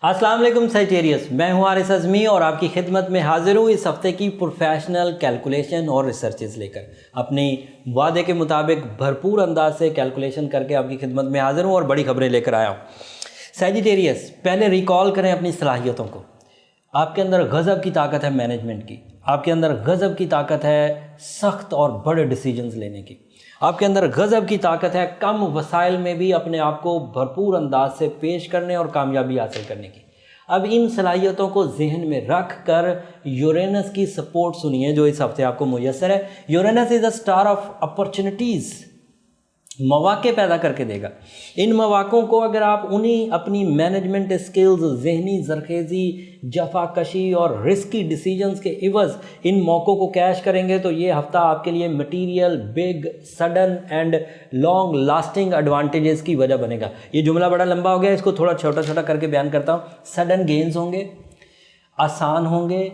السلام علیکم سیجیریس، میں ہوں حارث اعظمی اور آپ کی خدمت میں حاضر ہوں اس ہفتے کی پروفیشنل کیلکولیشن اور ریسرچز لے کر۔ اپنی وعدے کے مطابق بھرپور انداز سے کیلکولیشن کر کے آپ کی خدمت میں حاضر ہوں اور بڑی خبریں لے کر آیا ہوں۔ سیجیریس، پہلے ریکال کریں اپنی صلاحیتوں کو۔ آپ کے اندر غضب کی طاقت ہے مینجمنٹ کی، آپ کے اندر غضب کی طاقت ہے سخت اور بڑے ڈیسیجنز لینے کی، آپ کے اندر غضب کی طاقت ہے کم وسائل میں بھی اپنے آپ کو بھرپور انداز سے پیش کرنے اور کامیابی حاصل کرنے کی۔ اب ان صلاحیتوں کو ذہن میں رکھ کر یورینس کی سپورٹ سنیے جو اس ہفتے آپ کو میسر ہے۔ یورینس از اے اسٹار آف اپرچونٹیز، مواقع پیدا کر کے دے گا۔ ان مواقعوں کو اگر آپ انہیں اپنی مینجمنٹ اسکلز، ذہنی زرخیزی، جفا کشی اور رسکی ڈیسیجنز کے عوض ان موقعوں کو کیش کریں گے تو یہ ہفتہ آپ کے لیے material, big, sudden and long lasting advantages کی وجہ بنے گا۔ یہ جملہ بڑا لمبا ہو گیا، اس کو تھوڑا چھوٹا چھوٹا کر کے بیان کرتا ہوں۔ سڈن گینز ہوں گے، آسان ہوں گے،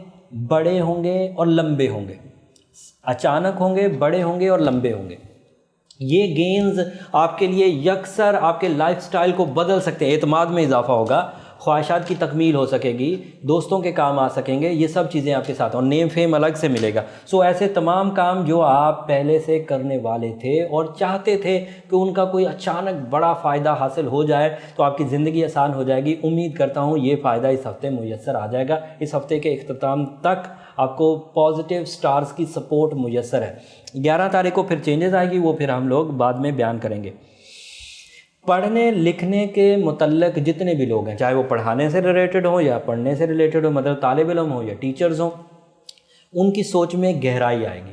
بڑے ہوں گے اور لمبے ہوں گے۔ اچانک ہوں گے، بڑے ہوں گے اور لمبے ہوں گے۔ یہ گینز آپ کے لیے یکسر آپ کے لائف سٹائل کو بدل سکتے ہیں۔ اعتماد میں اضافہ ہوگا، خواہشات کی تکمیل ہو سکے گی، دوستوں کے کام آ سکیں گے، یہ سب چیزیں آپ کے ساتھ، اور نیم فیم الگ سے ملے گا۔ ایسے تمام کام جو آپ پہلے سے کرنے والے تھے اور چاہتے تھے کہ ان کا کوئی اچانک بڑا فائدہ حاصل ہو جائے تو آپ کی زندگی آسان ہو جائے گی۔ امید کرتا ہوں یہ فائدہ اس ہفتے میسر آ جائے گا۔ اس ہفتے کے اختتام تک آپ کو پازیٹیو سٹارز کی سپورٹ میسر ہے۔ 11 تاریخ کو پھر چینجز آئے گی، وہ پھر ہم لوگ بعد میں بیان کریں گے۔ پڑھنے لکھنے کے متعلق جتنے بھی لوگ ہیں، چاہے وہ پڑھانے سے ریلیٹڈ ہوں یا پڑھنے سے ریلیٹڈ ہوں، مطلب طالب علم ہوں یا ٹیچرز ہوں، ان کی سوچ میں گہرائی آئے گی۔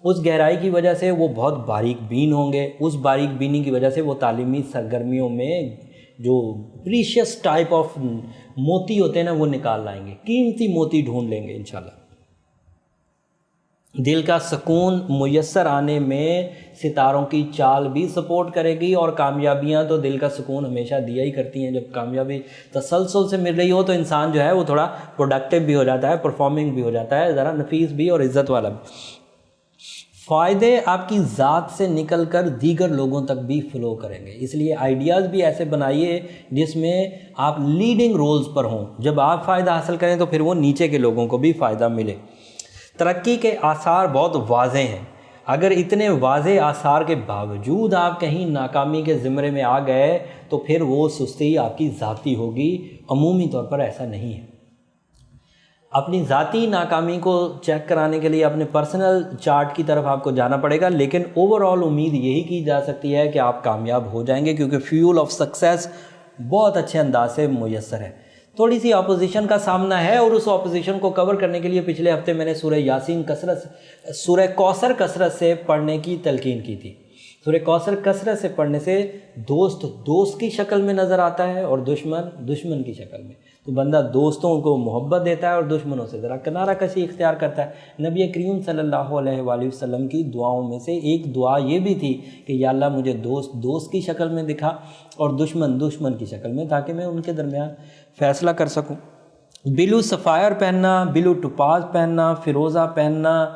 اس گہرائی کی وجہ سے وہ بہت باریک بین ہوں گے۔ اس باریک بینی کی وجہ سے وہ تعلیمی سرگرمیوں میں جو پریشیس ٹائپ آف موتی ہوتے ہیں نا، وہ نکال لائیں گے، قیمتی موتی ڈھونڈ لیں گے انشاءاللہ۔ دل کا سکون میسر آنے میں ستاروں کی چال بھی سپورٹ کرے گی، اور کامیابیاں تو دل کا سکون ہمیشہ دیا ہی کرتی ہیں۔ جب کامیابی تسلسل سے مل رہی ہو تو انسان جو ہے وہ تھوڑا پروڈکٹیو بھی ہو جاتا ہے، پرفارمنگ بھی ہو جاتا ہے، ذرا نفیس بھی اور عزت والا بھی۔ فائدے آپ کی ذات سے نکل کر دیگر لوگوں تک بھی فلو کریں گے، اس لیے آئیڈیاز بھی ایسے بنائیے جس میں آپ لیڈنگ رولز پر ہوں۔ جب آپ فائدہ حاصل کریں تو پھر وہ نیچے کے لوگوں کو بھی فائدہ ملے۔ ترقی کے آثار بہت واضح ہیں۔ اگر اتنے واضح آثار کے باوجود آپ کہیں ناکامی کے زمرے میں آ گئے تو پھر وہ سستی آپ کی ذاتی ہوگی، عمومی طور پر ایسا نہیں ہے۔ اپنی ذاتی ناکامی کو چیک کرانے کے لیے اپنے پرسنل چارٹ کی طرف آپ کو جانا پڑے گا، لیکن اوورآل امید یہی کی جا سکتی ہے کہ آپ کامیاب ہو جائیں گے، کیونکہ فیول آف سکسیس بہت اچھے انداز سے میسر ہے۔ تھوڑی سی اپوزیشن کا سامنا ہے، اور اس اپوزیشن کو کور کرنے کے لیے پچھلے ہفتے میں نے سورہ کوثر کثرت سے پڑھنے کی تلقین کی تھی۔ سورہ کوثر کثرت سے پڑھنے سے دوست کی شکل میں نظر آتا ہے اور دشمن کی شکل میں، تو بندہ دوستوں کو محبت دیتا ہے اور دشمنوں سے ذرا کنارہ کشی اختیار کرتا ہے۔ نبی کریم صلی اللہ علیہ وآلہ وسلم کی دعاؤں میں سے ایک دعا یہ بھی تھی کہ یا اللہ مجھے دوست کی شکل میں دکھا اور دشمن کی شکل میں، تاکہ میں ان کے درمیان فیصلہ کر سکوں۔ بلو سفائر پہننا، بلو ٹوپاز پہننا، فیروزہ پہننا،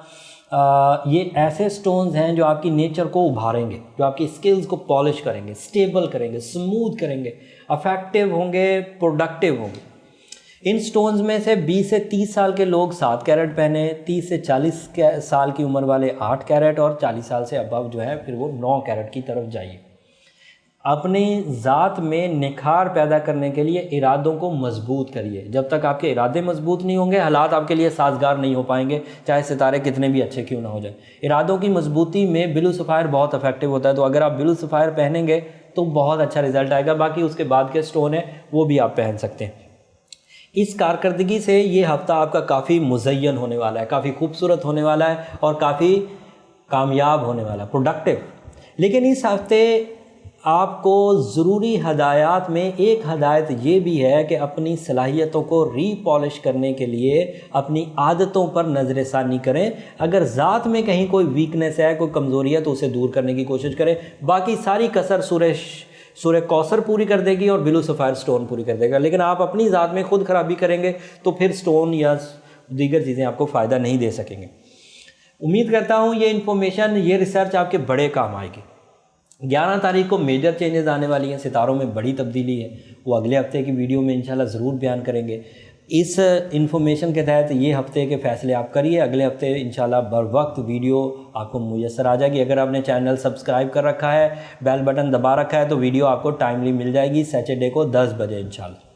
یہ ایسے سٹونز ہیں جو آپ کی نیچر کو ابھاریں گے، جو آپ کی سکلز کو پالش کریں گے، سٹیبل کریں گے، سموتھ کریں گے، افیکٹو ہوں گے، پروڈکٹیو ہوں گے۔ ان سٹونز میں سے 20 سے 30 سال کے لوگ 7 کیرٹ پہنے، 30 سے 40 سال کی عمر والے 8 کیرٹ، اور 40 سال سے ابو جو ہے پھر وہ 9 کیرٹ کی طرف جائیے۔ اپنی ذات میں نکھار پیدا کرنے کے لیے ارادوں کو مضبوط کریے۔ جب تک آپ کے ارادے مضبوط نہیں ہوں گے، حالات آپ کے لیے سازگار نہیں ہو پائیں گے، چاہے ستارے کتنے بھی اچھے کیوں نہ ہو جائیں۔ ارادوں کی مضبوطی میں بلو سفائر بہت افیکٹو ہوتا ہے، تو اگر آپ بلو سفائر پہنیں گے تو بہت اچھا رزلٹ آئے گا۔ باقی اس کے بعد کے سٹون ہیں وہ بھی آپ پہن سکتے ہیں۔ اس کارکردگی سے یہ ہفتہ آپ کا کافی مزین ہونے والا ہے، کافی خوبصورت ہونے والا ہے اور کافی کامیاب ہونے والا ہے، پروڈکٹیو۔ لیکن اس ہفتے آپ کو ضروری ہدایات میں ایک ہدایت یہ بھی ہے کہ اپنی صلاحیتوں کو ری پالش کرنے کے لیے اپنی عادتوں پر نظر ثانی کریں۔ اگر ذات میں کہیں کوئی ویکنس ہے، کوئی کمزوری ہے، تو اسے دور کرنے کی کوشش کریں۔ باقی ساری کسر سورہ کوثر پوری کر دے گی اور بلو سفائر سٹون پوری کر دے گا، لیکن آپ اپنی ذات میں خود خرابی کریں گے تو پھر سٹون یا دیگر چیزیں آپ کو فائدہ نہیں دے سکیں گے۔ امید کرتا ہوں یہ انفارمیشن، یہ ریسرچ آپ کے بڑے کام آئے گی۔ 11 تاریخ کو میجر چینجز آنے والی ہیں، ستاروں میں بڑی تبدیلی ہے، وہ اگلے ہفتے کی ویڈیو میں انشاءاللہ ضرور بیان کریں گے۔ اس انفارمیشن کے تحت یہ ہفتے کے فیصلے آپ کریے، اگلے ہفتے انشاءاللہ بر وقت ویڈیو آپ کو میسر آ جائے گی۔ اگر آپ نے چینل سبسکرائب کر رکھا ہے، بیل بٹن دبا رکھا ہے، تو ویڈیو آپ کو ٹائملی مل جائے گی سیٹرڈے کو 10 بجے انشاءاللہ۔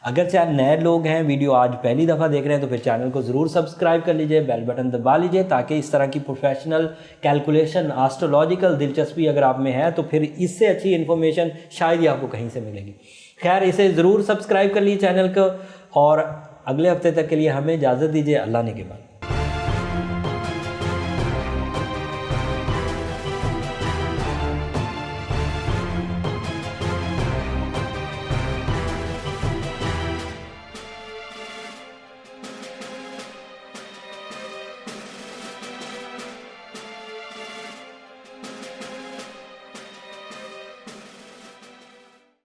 اگر چاہے نئے لوگ ہیں، ویڈیو آج پہلی دفعہ دیکھ رہے ہیں، تو پھر چینل کو ضرور سبسکرائب کر لیجئے، بیل بٹن دبا لیجئے، تاکہ اس طرح کی پروفیشنل کیلکولیشن، آسٹرولوجیکل دلچسپی اگر آپ میں ہے تو پھر اس سے اچھی انفارمیشن شاید ہی آپ کو کہیں سے ملے گی۔ خیر، اسے ضرور سبسکرائب کر لیجیے چینل کو، اور اگلے ہفتے تک کے لیے ہمیں اجازت دیجیے۔ اللہ نے کے بعد۔